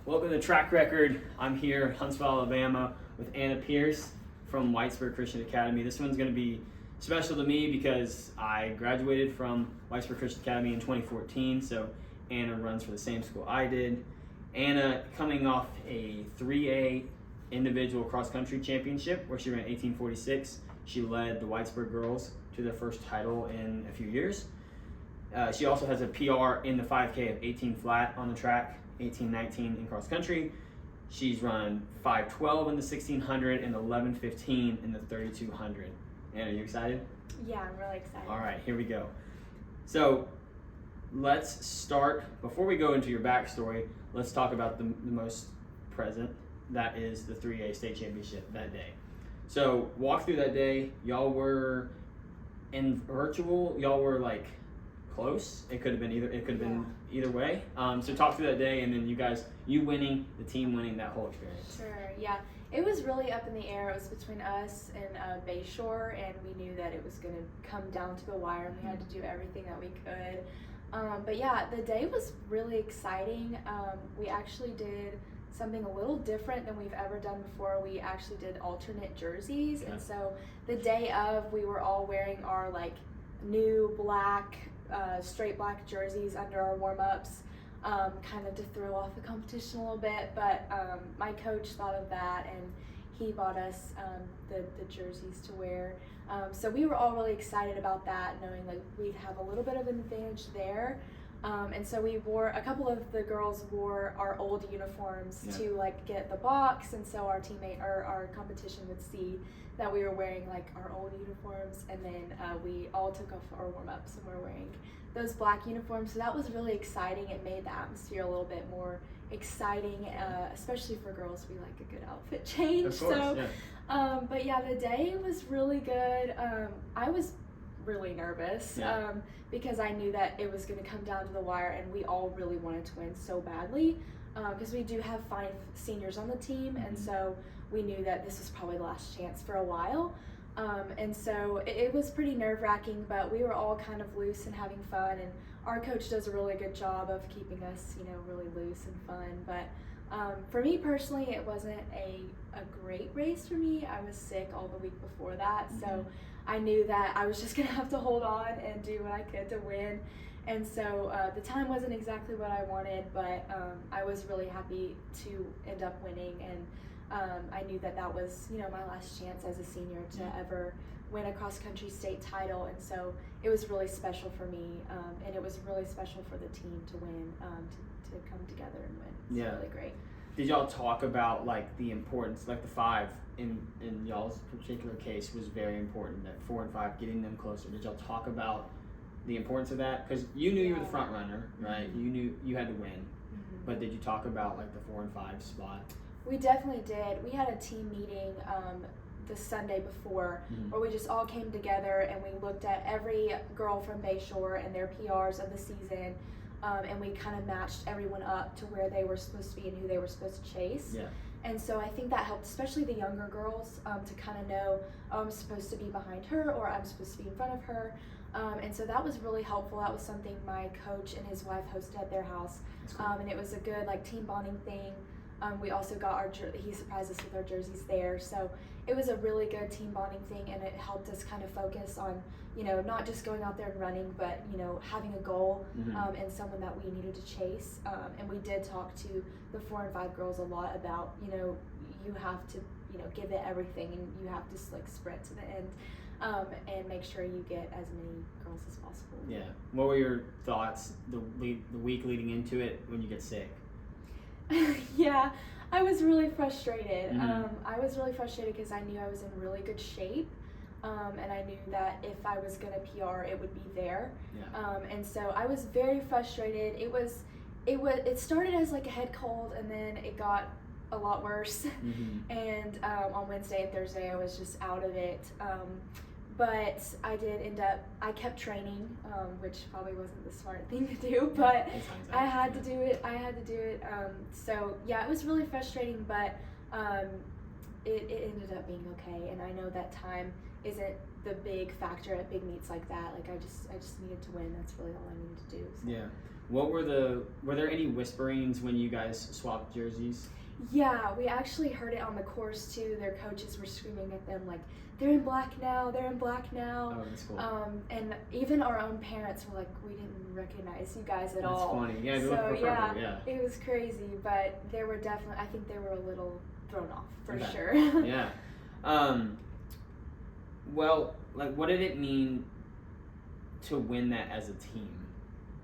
Welcome to Track Record. I'm here in Huntsville, Alabama with Anna Pierce from Whitesburg Christian Academy. This one's going to be special to me because I graduated from Whitesburg Christian Academy in 2014, so Anna runs for the same school I did. Anna coming off a 3A individual cross-country championship where she ran 18:46. She led the Whitesburg girls to their first title in a few years. She also has a PR in the 5K of 18 flat on the track, 18:19 in cross country. She's run 5:12 in the 1600 and 11:15 in the 3200. Anna, are you excited? Yeah, I'm really excited. All right, here we go. So let's start, before we go into your backstory, let's talk about the most present. That is the 3A state championship that day. So walk through that day. Y'all were in virtual, y'all were like close. It could have been been either way. So talk through that day, and then you winning, the team winning, that whole experience. Sure, yeah. It was really up in the air. It was between us and Bayshore, and we knew that it was going to come down to the wire, and we had to do everything that we could. But yeah, the day was really exciting. We actually did something a little different than we've ever done before. We actually did alternate jerseys, and so the day of, we were all wearing our like new black, straight black jerseys under our warm-ups, kind of to throw off the competition a little bit, but my coach thought of that and he bought us the jerseys to wear. So we were all really excited about that, knowing like we'd have a little bit of an advantage there. And so a couple of the girls wore our old uniforms to like get the box, and so our teammate or our competition would see that we were wearing like our old uniforms, and then we all took off our warm-ups and we're wearing those black uniforms. So that was really exciting. It made the atmosphere a little bit more exciting, especially for girls. We like a good outfit change. Of course, but yeah, the day was really good. I was really nervous because I knew that it was going to come down to the wire, and we all really wanted to win so badly because we do have 5 seniors on the team, and so we knew that this was probably the last chance for a while. And so it was pretty nerve-wracking, but we were all kind of loose and having fun, and our coach does a really good job of keeping us, really loose and fun. But for me personally, it wasn't a great race for me. I was sick all the week before that, so I knew that I was just gonna have to hold on and do what I could to win. And so the time wasn't exactly what I wanted, but I was really happy to end up winning, and I knew that was, my last chance as a senior to ever win a cross-country state title, and so it was really special for me, and it was really special for the team to win, to come together and win. It's really great. Did y'all talk about like the importance, like the 5 in y'all's particular case was very important, that 4 and 5, getting them closer? Did y'all talk about the importance of that? Because you knew you were the front runner, right? You knew you had to win, but did you talk about like the 4 and 5 spot? We definitely did. We had a team meeting the Sunday before where we just all came together and we looked at every girl from Bayshore and their PRs of the season, and we kind of matched everyone up to where they were supposed to be and who they were supposed to chase. And so I think that helped, especially the younger girls, to kind of know, oh, I'm supposed to be behind her or I'm supposed to be in front of her. And so that was really helpful. That was something my coach and his wife hosted at their house. And it was a good like team bonding thing. We also got he surprised us with our jerseys there. So it was a really good team bonding thing, and it helped us kind of focus on, not just going out there and running, but, having a goal and someone that we needed to chase. And we did talk to the 4 and 5 girls a lot about, you have to, give it everything, and you have to like sprint to the end and make sure you get as many girls as possible. Yeah. What were your thoughts the week leading into it when you get sick? Yeah, I was really frustrated. I was really frustrated because I knew I was in really good shape, and I knew that if I was going to PR, it would be there. And so I was very frustrated. It started as like a head cold, and then it got a lot worse. And on Wednesday and Thursday, I was just out of it. But I kept training, which probably wasn't the smart thing to do, but I had to do it. So yeah, it was really frustrating, but it ended up being okay. And I know that time isn't the big factor at big meets like that. Like I just needed to win. That's really all I needed to do. So. Yeah. Were there any whisperings when you guys swapped jerseys? Yeah, we actually heard it on the course too. Their coaches were screaming at them like, "They're in black now. They're in black now." Oh, that's cool. And even our own parents were like, "We didn't recognize you guys at all." That's funny. Yeah, So purple, yeah. It was crazy, but they were definitely. I think they were a little thrown off for Okay. sure. Yeah. Well, like, what did it mean to win that as a team?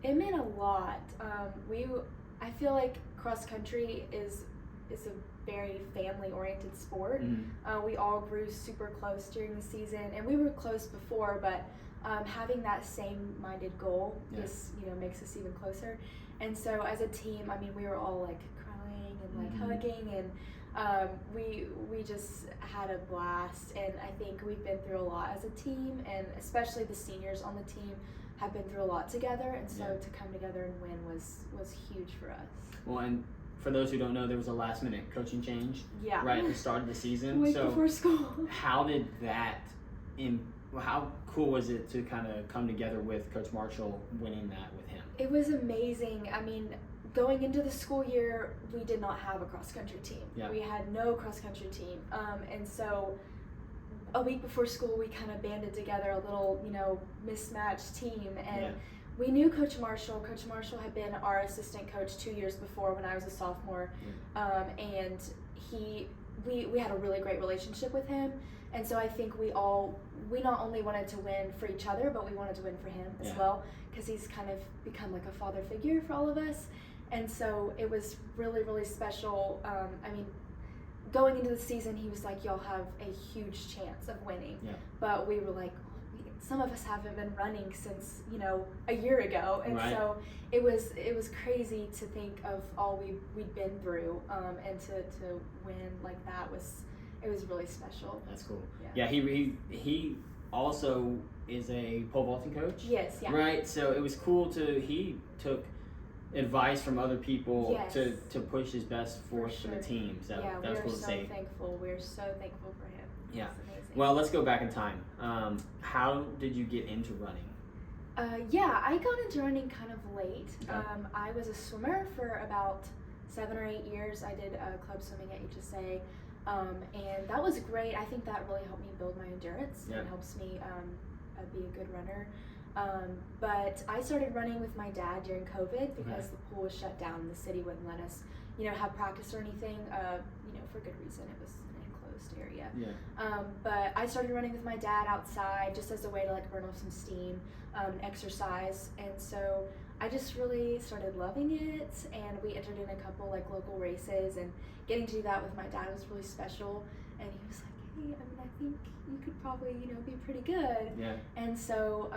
It meant a lot. I feel like cross country is a very family oriented sport. Mm-hmm. We all grew super close during the season, and we were close before, but having that same minded goal just makes us even closer. And so as a team, I mean, we were all like crying and like hugging, and we just had a blast. And I think we've been through a lot as a team, and especially the seniors on the team have been through a lot together, and so to come together and win was huge for us. Well, and for those who don't know, there was a last minute coaching change right at the start of the season. Week before school. How did that how cool was it to kind of come together with Coach Marshall winning that with him? It was amazing. I mean, going into the school year, we did not have a cross country team. Yeah. We had no cross country team. And so a week before school, we kind of banded together a little, mismatched team. And we knew Coach Marshall. Coach Marshall had been our assistant coach 2 years before when I was a sophomore. And we had a really great relationship with him. And so I think we not only wanted to win for each other, but we wanted to win for him as well, because he's kind of become like a father figure for all of us. And so it was really, really special. I mean, going into the season, he was like, "Y'all have a huge chance of winning." But we were like, some of us haven't been running since a year ago, and so it was crazy to think of all we'd been through, and to win like that was really special. That's cool. Yeah, he also is a pole vaulting coach. Yes. Yeah. Right. So it was cool he took advice from other people to push his best forth for the team. So that was cool to see. We're so thankful for him. Yeah. Well, let's go back in time. How did you get into running? I got into running kind of late. Okay. I was a swimmer for about 7 or 8 years. I did club swimming at HSA, and that was great. I think that really helped me build my endurance. It helps me be a good runner. But I started running with my dad during COVID because the pool was shut down. The city wouldn't let us, have practice or anything. For good reason. It was an enclosed area. But I started running with my dad outside just as a way to like burn off some steam, exercise. And so I just really started loving it. And we entered in a couple like local races, and getting to do that with my dad was really special. And he was like, "Hey, I think you could probably, be pretty good." And so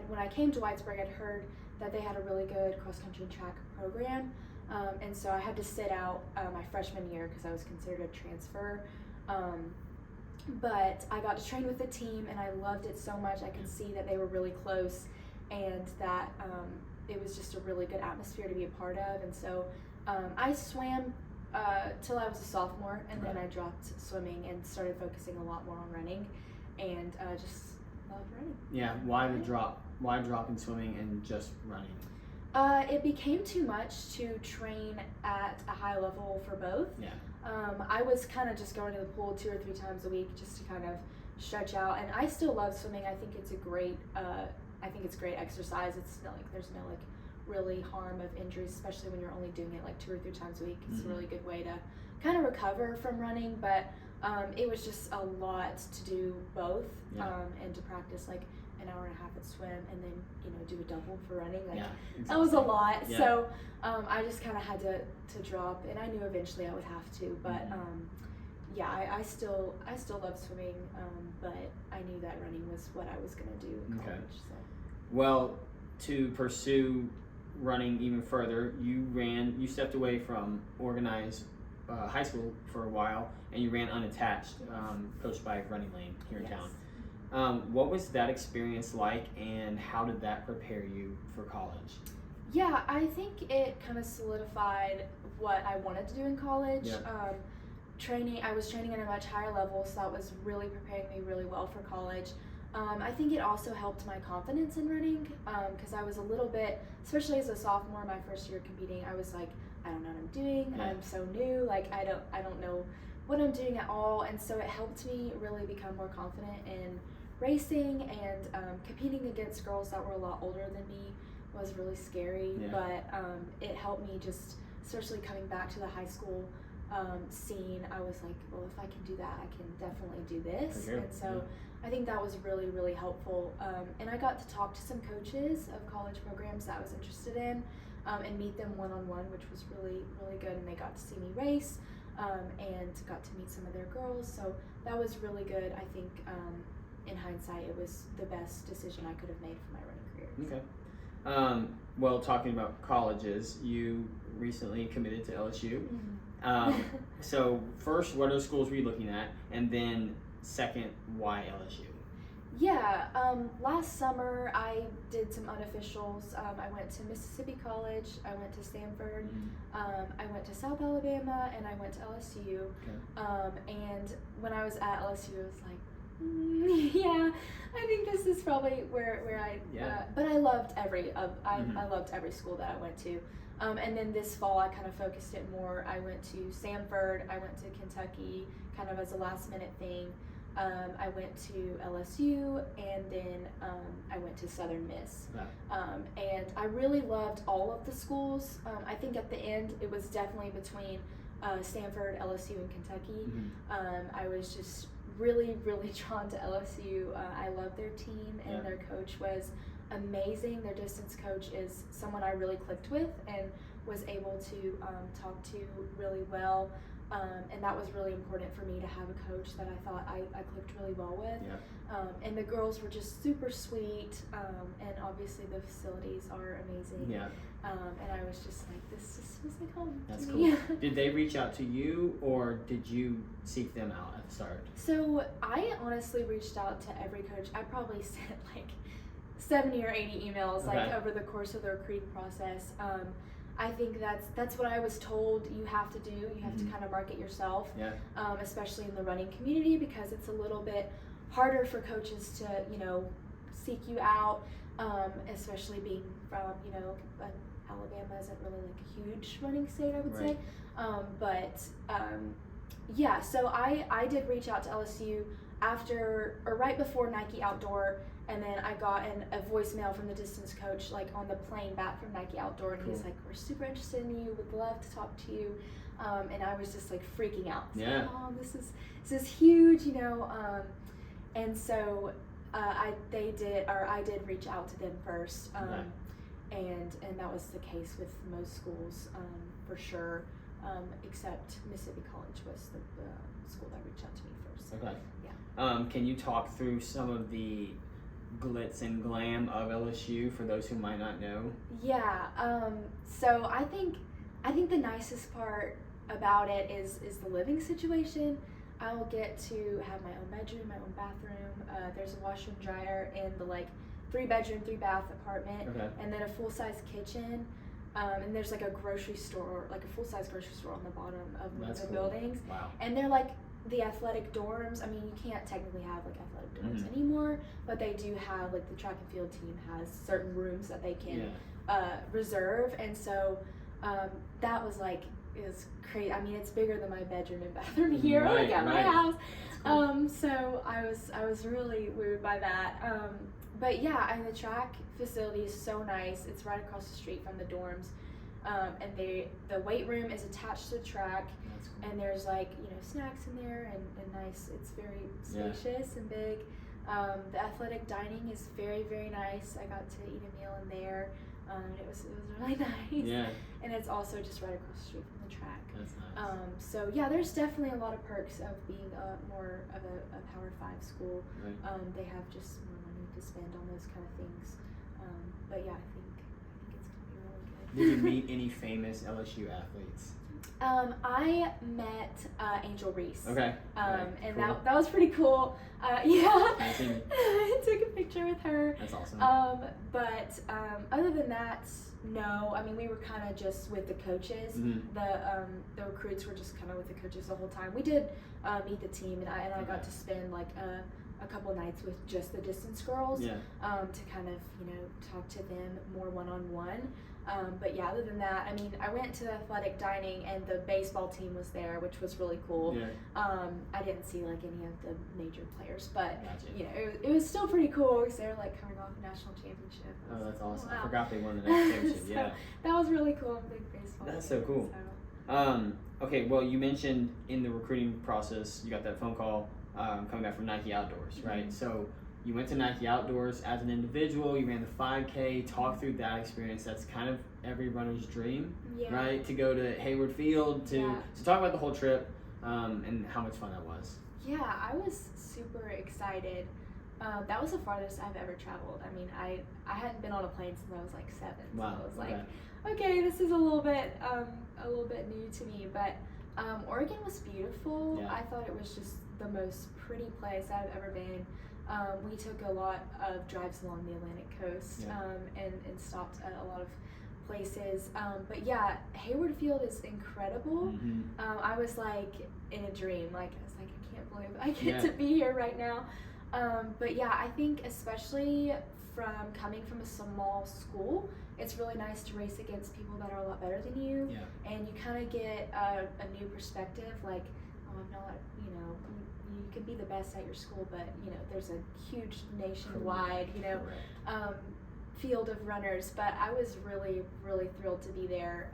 when I came to Whitesburg, I'd heard that they had a really good cross-country and track program. And so I had to sit out my freshman year because I was considered a transfer. But I got to train with the team, and I loved it so much. I could see that they were really close, and that it was just a really good atmosphere to be a part of. And so I swam till I was a sophomore, and then I dropped swimming and started focusing a lot more on running, and just loved running. Yeah, why the drop? Why drop in swimming and just running? It became too much to train at a high level for both. I was kind of just going to the pool 2 or 3 times a week just to kind of stretch out, and I still love swimming. I think it's a great exercise. It's not like there's no like really harm of injuries, especially when you're only doing it like 2 or 3 times a week. It's a really good way to kind of recover from running, but it was just a lot to do both, and to practice like an hour and a half at swim, and then do a double for running. That was a lot. So I just kind of had to drop, and I knew eventually I would have to, but I still love swimming, but I knew that running was what I was going to do in college. So. Well, to pursue running even further, you stepped away from organized high school for a while, and you ran unattached, coached by Running Lane here in town. What was that experience like, and how did that prepare you for college? Yeah, I think it kind of solidified what I wanted to do in college. I was training at a much higher level, so that was really preparing me really well for college. I think it also helped my confidence in running, because I was a little bit, especially as a sophomore, my first year competing, I was like, I don't know what I'm doing. Yeah. I'm so new. Like I don't know what I'm doing at all. And so it helped me really become more confident in racing, and competing against girls that were a lot older than me was really scary. Yeah. But it helped me just, especially coming back to the high school scene. I was like, well, if I can do that, I can definitely do this. For sure. And so I think that was really, really helpful. And I got to talk to some coaches of college programs that I was interested in, and meet them one-on-one, which was really, really good. And they got to see me race, and got to meet some of their girls. So that was really good. I think in hindsight, it was the best decision I could have made for my running career. Okay. Well, talking about colleges, you recently committed to LSU. Mm-hmm. So first, what other schools were you looking at? And then second, why LSU? Yeah, last summer I did some unofficials. I went to Mississippi College, I went to Stanford, I went to South Alabama, and I went to LSU. Okay. And when I was at LSU, I was like, yeah, I think this is probably where I. But I loved I loved every school that I went to. And then this fall, I kind of focused it more. I went to Stanford, I went to Kentucky, kind of as a last minute thing. I went to LSU, and then I went to Southern Miss. Okay. And I really loved all of the schools. I think at the end, it was definitely between Stanford, LSU, and Kentucky. I was just really, really drawn to LSU. I love their team, and their coach was amazing. Their distance coach is someone I really clicked with and was able to talk to really well. And that was really important for me to have a coach that I thought I clicked really well with. And the girls were just super sweet, and obviously the facilities are amazing. And I was just like, this just feels like home. That's to cool. me. Did they reach out to you, or did you seek them out at the start? So I honestly reached out to every coach. I probably sent like 70 or 80 emails like over the course of the recruiting process. I think that's what I was told you have to do. You have to kind of market yourself, especially in the running community, because it's a little bit harder for coaches to, seek you out, especially being from, Alabama isn't really like a huge running state, I would say. So I did reach out to LSU right before Nike Outdoor. And then I got a voicemail from the distance coach, like on the plane back from Nike Outdoor, and he's like, "We're super interested in you. Would love to talk to you." And I was just like freaking out. Like, oh, this is huge, And so I did reach out to them first, and that was the case with most schools for sure, except Mississippi College was the school that reached out to me first. Okay. Yeah. Can you talk through some of the glitz and glam of LSU for those who might not know? Yeah. So I think the nicest part about it is the living situation. I will get to have my own bedroom, my own bathroom. There's a washer and dryer in the 3-bedroom, 3-bath apartment, and then a full-size kitchen. And there's like a grocery store, like a full-size grocery store on the bottom of one of the buildings. Wow. And they're like the athletic dorms. I mean, you can't technically have like athletic dorms anymore, but they do have, like, the track and field team has certain rooms that they can reserve. And so that was like, it was crazy. I mean, it's bigger than my bedroom and bathroom here, my house. Cool. So I was really wooed by that. But yeah, and the track facility is so nice. It's right across the street from the dorms. And the weight room is attached to the track. Cool. And there's snacks in there and nice. It's very spacious and big. The athletic dining is very, very nice. I got to eat a meal in there. It was really nice. And it's also just right across the street from the track. That's nice. So yeah, there's definitely a lot of perks of being more of a Power 5 school. They have just more money to spend on those kind of things. But yeah, I think it's gonna be really good. Did you meet any famous LSU athletes? I met Angel Reese. Okay. And cool. that was pretty cool. Yeah. Amazing. I took a picture with her. That's awesome. But other than that, no. I mean, we were kind of just with the coaches. Mm-hmm. The recruits were just kind of with the coaches the whole time. We did meet the team, and I got to spend like a couple nights with just the distance girls. Yeah. To kind of talk to them more one-on-one. But yeah, other than that, I mean, I went to the athletic dining and the baseball team was there, which was really cool. Yeah. I didn't see like any of the major players, but Gotcha. it was still pretty cool because they were like coming off a national championship. Oh, that's awesome. Wow. I forgot they won the national championship. So, yeah. that was really cool. I'm a big baseball. That's fan, so cool. Okay, well, you mentioned in the recruiting process, you got that phone call coming back from Nike Outdoors, right? Mm-hmm. So you went to Nike Outdoors as an individual, you ran the 5K, talk through that experience. That's kind of every runner's dream, Yeah. right? To go to Hayward Field, to talk about the whole trip and how much fun that was. Yeah, I was super excited. That was the farthest I've ever traveled. I mean, I hadn't been on a plane since I was like 7. Wow. So I was like, okay, this is a little bit new to me. But Oregon was beautiful. Yeah. I thought it was just the most pretty place I've ever been. We took a lot of drives along the Atlantic coast and stopped at a lot of places. But yeah, Hayward Field is incredible. Mm-hmm. I was like in a dream. Like I was like, I can't believe I get to be here right now. But yeah, I think especially from coming from a small school, it's really nice to race against people that are a lot better than you. Yeah. And you kind of get a new perspective. Like, oh, I'm not, you can be the best at your school, but there's a huge nationwide, field of runners. But I was really, really thrilled to be there.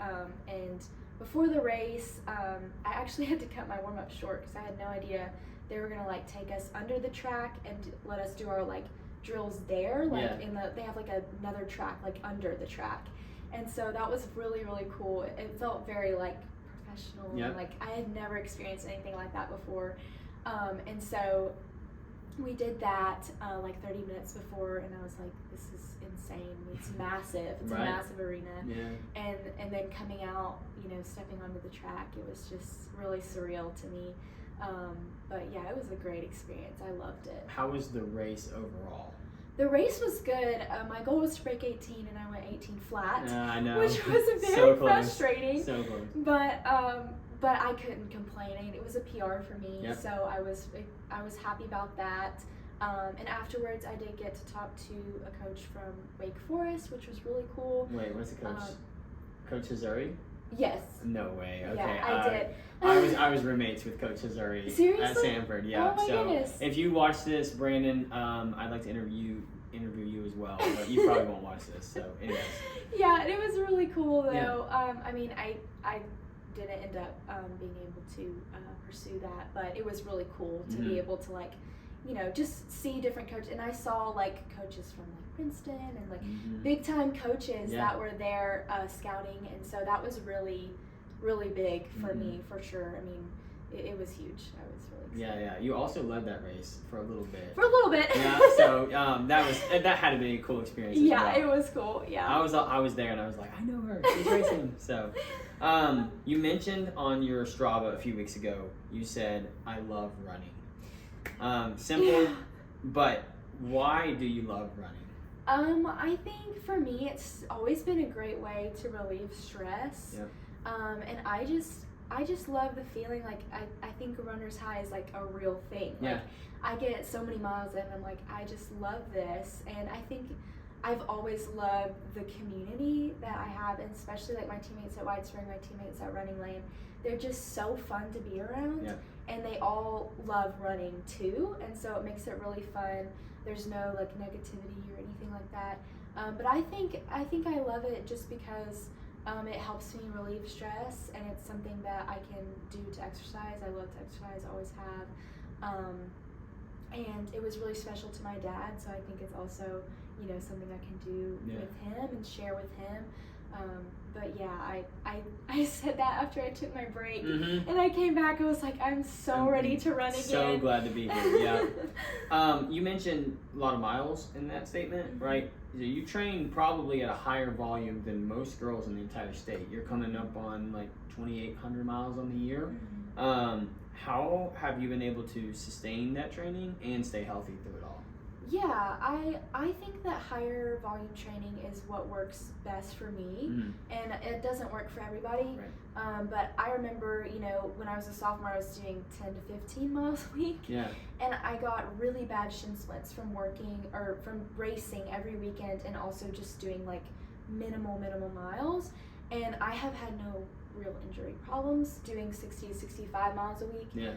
And before the race, I actually had to cut my warm up short because I had no idea they were gonna like take us under the track and let us do our like drills there. Like they have like another track like under the track, and so that was really, really cool. It felt very like professional. And, like I had never experienced anything like that before. And so we did that like 30 minutes before, and I was like, this is insane. It's massive. It's a massive arena. Yeah. And then coming out, stepping onto the track, it was just really surreal to me. But yeah, it was a great experience. I loved it. How was the race overall? The race was good. My goal was to break 18, and I went 18 flat, I know. which was very so frustrating. So close. But I couldn't complain. I mean, it was a PR for me, so I was happy about that. And afterwards, I did get to talk to a coach from Wake Forest, which was really cool. Wait, what's the coach? Coach Hazuri? Yes. No way. Okay. Yeah, I did. I was roommates with Coach Hazuri at Sanford. Yeah. Oh my goodness. If you watch this, Brandon, I'd like to interview you as well, but you probably won't watch this. So, anyways. Yeah, it was really cool though. Yeah. I mean, I didn't end up being able to pursue that, but it was really cool to be able to like, just see different coaches. And I saw like coaches from like Princeton and like big time coaches that were there scouting, and so that was really, really big for me for sure. I mean, it was huge. I was really excited. Yeah. You also led that race for a little bit. For a little bit. Yeah. So that had to be a cool experience. As well. It was cool. Yeah. I was there and I was like, I know her. She's racing. So, you mentioned on your Strava a few weeks ago, you said, I love running. Simple, but why do you love running? I think for me, it's always been a great way to relieve stress. Yep. And I just love the feeling. Like I think a runner's high is like a real thing. Like I get so many miles in, and I'm like, I just love this. And I think I've always loved the community that I have, and especially like my teammates at Whitesburg, my teammates at Running Lane. They're just so fun to be around. Yep. And they all love running too, and so it makes it really fun. There's no like negativity or anything like that. But I think I love it just because it helps me relieve stress, and it's something that I can do to exercise. I love to exercise, always have. And it was really special to my dad, so I think it's also something I can do with him and share with him. But yeah, I said that after I took my break, Mm-hmm. and I came back. I was like, I'm so ready to run again. So glad to be here. Yeah. You mentioned a lot of miles in that statement, Mm-hmm. right? So you train probably at a higher volume than most girls in the entire state. You're coming up on like 2,800 miles on the year. Mm-hmm. How have you been able to sustain that training and stay healthy through it all? Yeah, I think that higher volume training is what works best for me, Mm-hmm. and it doesn't work for everybody. Right. But I remember, when I was a sophomore, I was doing 10 to 15 miles a week, Yeah. and I got really bad shin splints from from racing every weekend, and also just doing like minimal miles. And I have had no real injury problems doing 60 to 65 miles a week. Yeah.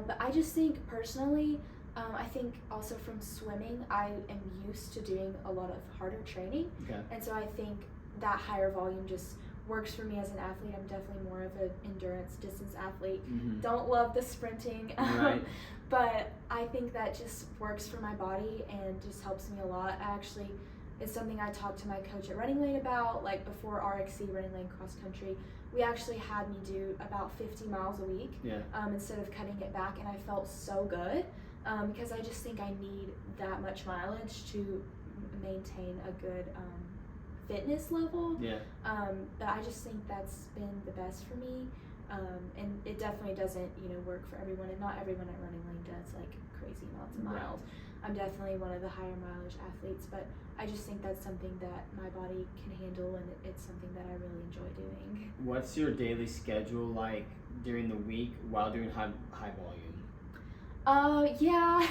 But I just think personally, I think also from swimming, I am used to doing a lot of harder training. Okay. And so I think that higher volume just works for me as an athlete. I'm definitely more of an endurance distance athlete. Mm-hmm. Don't love the sprinting. Right. But I think that just works for my body and just helps me a lot. It's something I talked to my coach at Running Lane about, like before RXC, Running Lane Cross Country. We actually had me do about 50 miles a week, Yeah. Instead of cutting it back, and I felt so good. Because I just think I need that much mileage to maintain a good fitness level. Yeah. But I just think that's been the best for me. And it definitely doesn't, work for everyone, and not everyone at Running Lane does like crazy amounts of miles. I'm definitely one of the higher mileage athletes, but I just think that's something that my body can handle, and it's something that I really enjoy doing. What's your daily schedule like during the week while doing high volume? Yeah,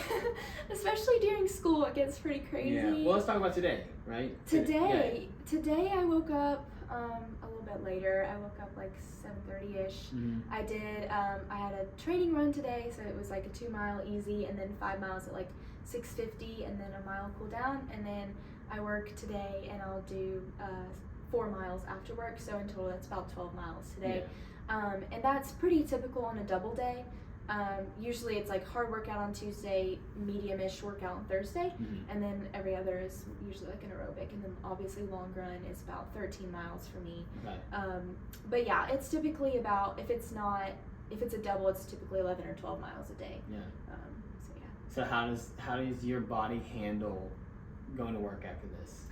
especially during school, it gets pretty crazy. Yeah. Well, let's talk about today, right? Today I woke up a little bit later. I woke up like 7:30ish. Mm-hmm. I had a training run today, so it was like a 2 mile easy, and then 5 miles at like 6:50, and then a mile cool down, and then I work today, and I'll do 4 miles after work. So in total, that's about 12 miles today. Yeah. And that's pretty typical on a double day. Usually it's like hard workout on Tuesday, medium-ish workout on Thursday, Mm-hmm. and then every other is usually like an aerobic, and then obviously long run is about 13 miles for me. Okay. But yeah, it's typically about, if it's a double, it's typically 11 or 12 miles a day. Yeah. So yeah. So how does your body handle going to work after this?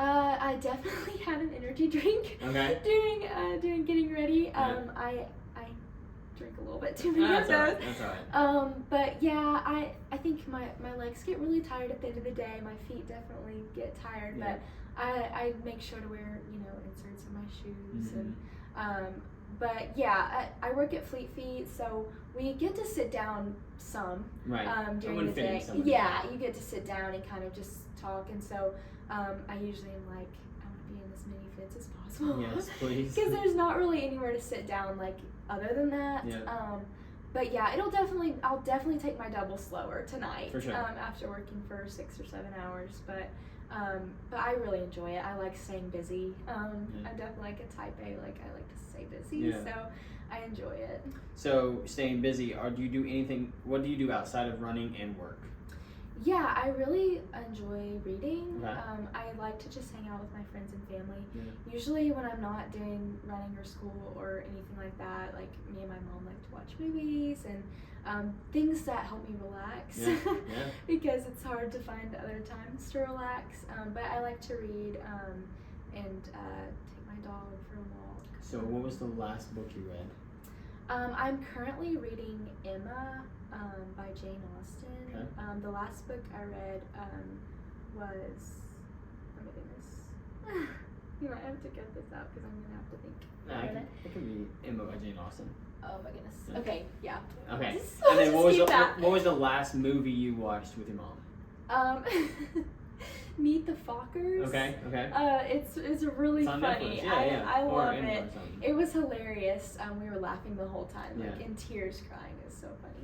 I definitely had an energy drink Okay. during getting ready. Yeah. I drink a little bit too many of those. That's all right. But yeah, I think my legs get really tired at the end of the day. My feet definitely get tired, Yeah. but I make sure to wear, inserts in my shoes. Mm-hmm. And but yeah, I work at Fleet Feet, so we get to sit down some Right. during the day. Yeah, you get to sit down and kind of just talk, and so I usually am like, I want to be in as many fits as possible. Yes, please. Because there's not really anywhere to sit down like other than that. Yeah. But yeah, I'll definitely take my double slower tonight. For sure. After working for 6 or 7 hours, but I really enjoy it. I like staying busy. I'm definitely like a type A. Like I like to stay busy, Yeah. so I enjoy it. So staying busy, do you do anything? What do you do outside of running and work? Yeah, I really enjoy reading. Okay. I like to just hang out with my friends and family. Yeah. Usually when I'm not doing running or school or anything like that, like me and my mom like to watch movies and things that help me relax. Yeah. Because it's hard to find other times to relax. But I like to read and take my dog for a walk. So what was the last book you read? I'm currently reading Emma by Jane Austen. Okay. The last book I read was, oh my goodness, you might have to cut this out because I'm going to have to think. No, it can be Emma by Jane Austen. Oh my goodness. Yeah. Okay, yeah. Okay. So And then just what was the last movie you watched with your mom? Meet the Fockers. Okay. It's really It's on funny. Netflix. Yeah. I Or love Amazon it. or something. It was hilarious. We were laughing the whole time, like Yeah. in tears, crying. It was so funny.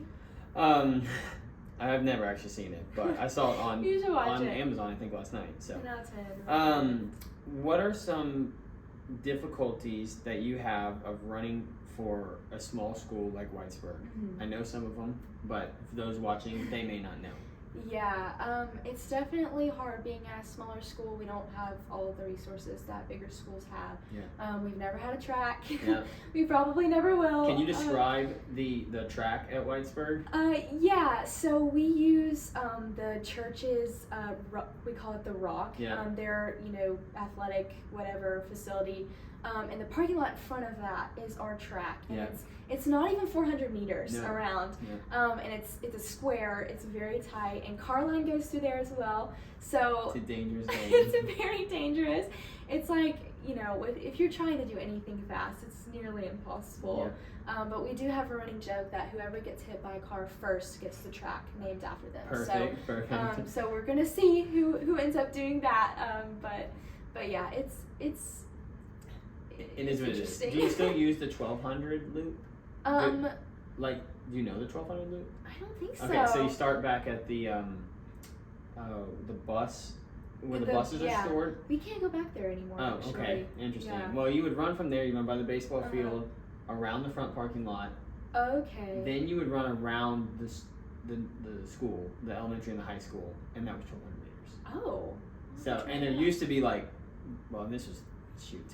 I've never actually seen it, but I saw it on You should watch it. Amazon, I think, last night. So, 10 out of 10. what are some difficulties that you have of running for a small school like Whitesburg? Mhm. I know some of them, but for those watching, they may not know. Yeah, it's definitely hard being at a smaller school. We don't have all of the resources that bigger schools have. Yeah. We've never had a track. Yeah. We probably never will. Can you describe the track at Whitesburg? Yeah, so we use the church's, we call it the Rock. Yeah. Their, athletic whatever facility. And the parking lot in front of that is our track. And Yeah. it's not even 400 meters No. around. Yeah. And it's a square. It's very tight. And car line goes through there as well. So It's a dangerous game. it's very dangerous. It's like, if you're trying to do anything fast, it's nearly impossible. Yeah. But we do have a running joke that whoever gets hit by a car first gets the track named after them. Perfect. So we're gonna see who ends up doing that. But yeah, it's It is what it is. interesting. Do you still use the 1200 loop? I Do you know the 1200 loop? don't think so. Okay, so you start back at the bus, where the buses are stored. We can't go back there anymore. Oh, actually. okay, interesting. Yeah. Well, you would run from there. You run by the baseball field, around the front parking lot. Okay. Then you would run around the school, the elementary and the high school, and that was 1200 meters. Oh. So, and there used to be this was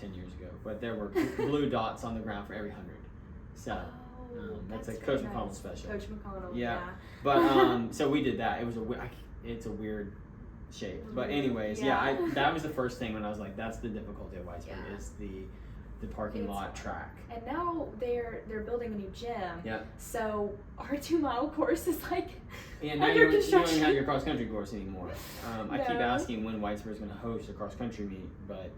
10 years ago, but there were blue dots on the ground for every 100. So. That's a Coach very McConnell nice. special. Coach McConnell. Yeah. But so we did that. It was it's a weird shape. But anyways, that was the first thing when I was like, that's the difficulty of Whitesburg is the parking lot track. And now they're building a new gym. Yeah. So our 2 mile course is like now under you construction. don't have your cross country course anymore. I keep No. asking when Whitesburg is going to host a cross country meet, but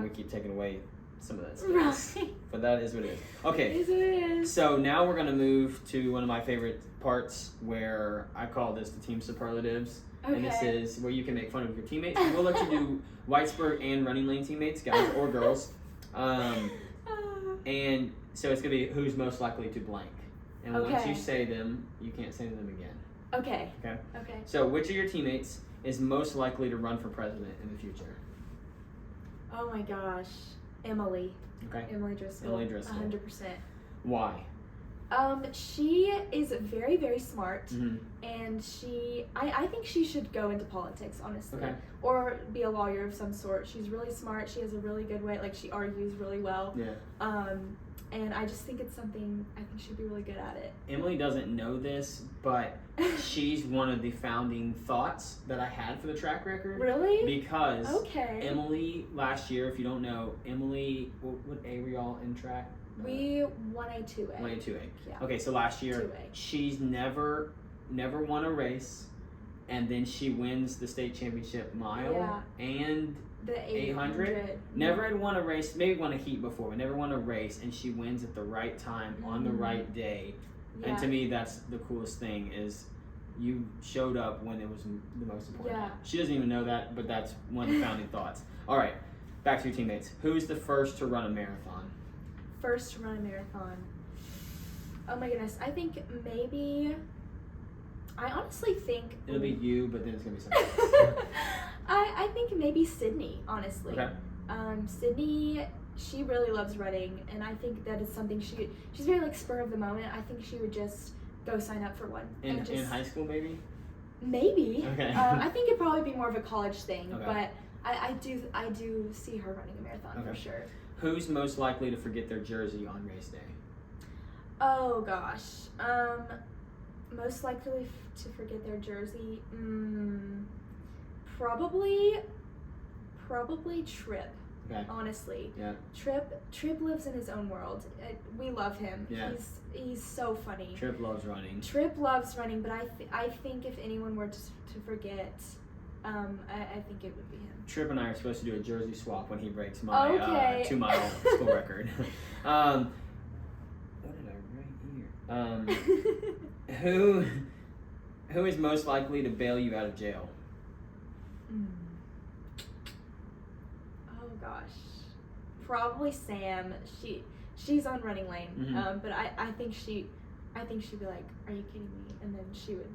we keep taking away some of that space. Right. But that is what it is. Okay. It is what it is. So now we're going to move to one of my favorite parts where I call this the team superlatives. Okay. And this is where you can make fun of your teammates. And we'll let you do Whitesburg and running lane teammates, guys or girls. And so it's going to be who's most likely to blank. And once you say them, you can't say them again. Okay. Okay? So which of your teammates is most likely to run for president in the future? Oh my gosh. Emily. Okay. Emily Driscoll. 100%. Why? She is very, very smart, Mm-hmm. and I think she should go into politics, honestly, Okay. or be a lawyer of some sort. She's really smart. She has a really good way, she argues really well. Yeah. And I just think it's something I think she'd be really good at it. Emily doesn't know this, but she's one of the founding thoughts that I had for the track record. Really? Because Emily, last year, if you don't know, what A were y'all in track? We 1A, 2A. 1A, 2A. Yeah. Okay, so last year, 2A. she's never won a race, and then she wins the state championship mile and the 800. Never had won a race, maybe won a heat before, but never won a race, and she wins at the right time on the right day. Yeah. And to me, that's the coolest thing is you showed up when it was the most important. Yeah. She doesn't even know that, but that's one of the founding thoughts. All right, back to your teammates. Who's the first to run a marathon? First to run a marathon. Oh my goodness. I think maybe. I honestly think. It'll be you, but then it's going to be something. I think maybe Sydney, honestly. Okay. Sydney, she really loves running, and I think that is something she's very spur of the moment. I think she would just go sign up for one. In high school, maybe? Maybe. Okay. I think it'd probably be more of a college thing, Okay. but I do see her running a marathon for sure. Who's most likely to forget their jersey on race day? Oh gosh. Most likely to forget their jersey. Probably Trip. Okay. Honestly. Yeah. Trip lives in his own world. We love him. Yeah. He's so funny. Trip loves running. Trip loves running, but I think if anyone were to forget, I think it would be him. Trip and I are supposed to do a jersey swap when he breaks my 2-mile school record. What did I write here? Who is most likely to bail you out of jail? Oh gosh, probably Sam. She's on running lane. Mm-hmm. But I think she'd be like, "Are you kidding me?" And then she would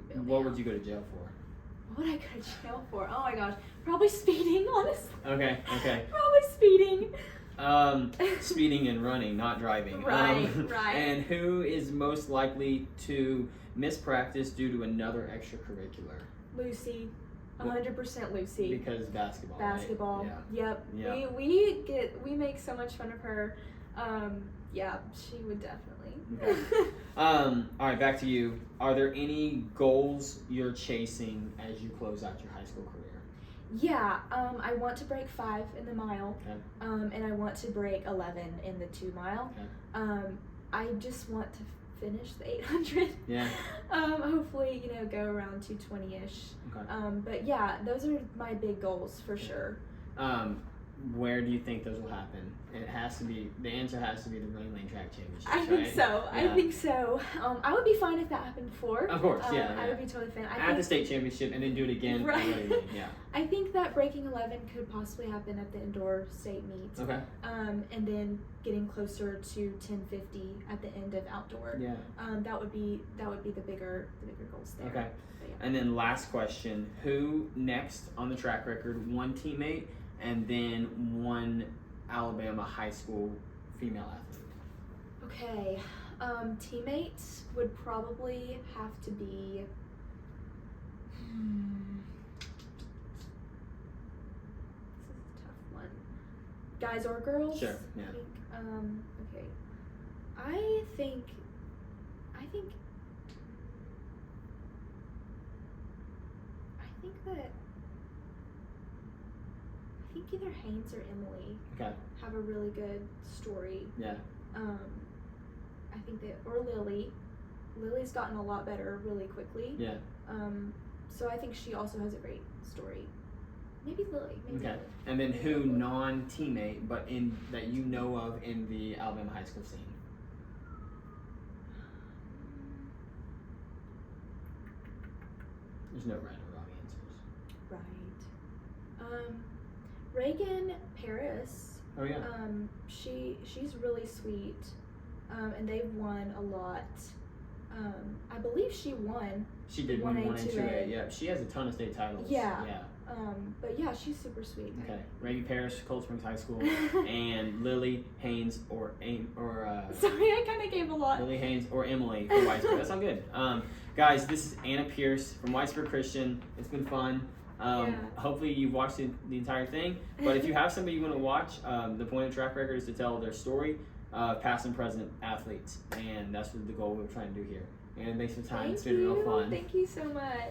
bail me What out. would you go to jail for? What would I go to jail for? Oh my gosh, probably speeding. Honestly. Okay. Probably speeding. Speeding and running, not driving. Right. And who is most likely to miss practice due to another extracurricular? Lucy. 100% Lucy. Because basketball. Basketball. Right? Yep. Yeah. We make so much fun of her. Yeah, she would definitely. Okay. All right, back to you. Are there any goals you're chasing as you close out your high school career? Yeah, I want to break 5 in the mile, Okay. and I want to break 11 in the 2 mile. Okay. I just want to finish the 800. Yeah. Hopefully, go around 220-ish. Okay. But yeah, those are my big goals for sure. Where do you think those will happen? It has to be, the answer has to be the Running Lane Track Championships, I think right? so. Yeah. I think so. I would be fine if that happened before. Of course, yeah. I would be totally fine. At the state championship and then do it again. Right. At Running Lane, yeah. I think that breaking 11 could possibly happen at the indoor state meet. Okay. And then getting closer to 1050 at the end of outdoor. Yeah. That would be the bigger goals there. Okay. But yeah. And then last question, who next on the track record, one teammate and then one Alabama high school female athlete? Okay. Teammates would probably have to be this is a tough one. Guys or girls? Sure, yeah. Okay. I think either Haynes or Emily Okay. have a really good story. Yeah. I think that, or Lily. Lily's gotten a lot better really quickly. Yeah. So I think she also has a great story. Maybe Lily. Maybe Okay. Lily. And then who non-teammate, but in that you know of in the Alabama high school scene? There's no right or wrong answers. Right. Reagan Paris. Oh yeah. She's really sweet. And they've won a lot. I believe she won. She did win 1 and 1A, 2A. Yeah. She has a ton of state titles. Yeah. Yeah. But yeah, she's super sweet. Okay. Reagan Paris, Cold Springs High School, and Lily Haynes or Sorry, I kind of gave a lot. Lily Haynes or Emily for Whitesburg. That's not good. Guys, this is Anna Pierce from Whitesburg Christian. It's been fun. Yeah. Hopefully you've watched the entire thing. But if you have somebody you want to watch, the point of track record is to tell their story, past and present athletes, and that's what the goal we're trying to do here. And thanks for the time. It's been real fun. Thank you so much.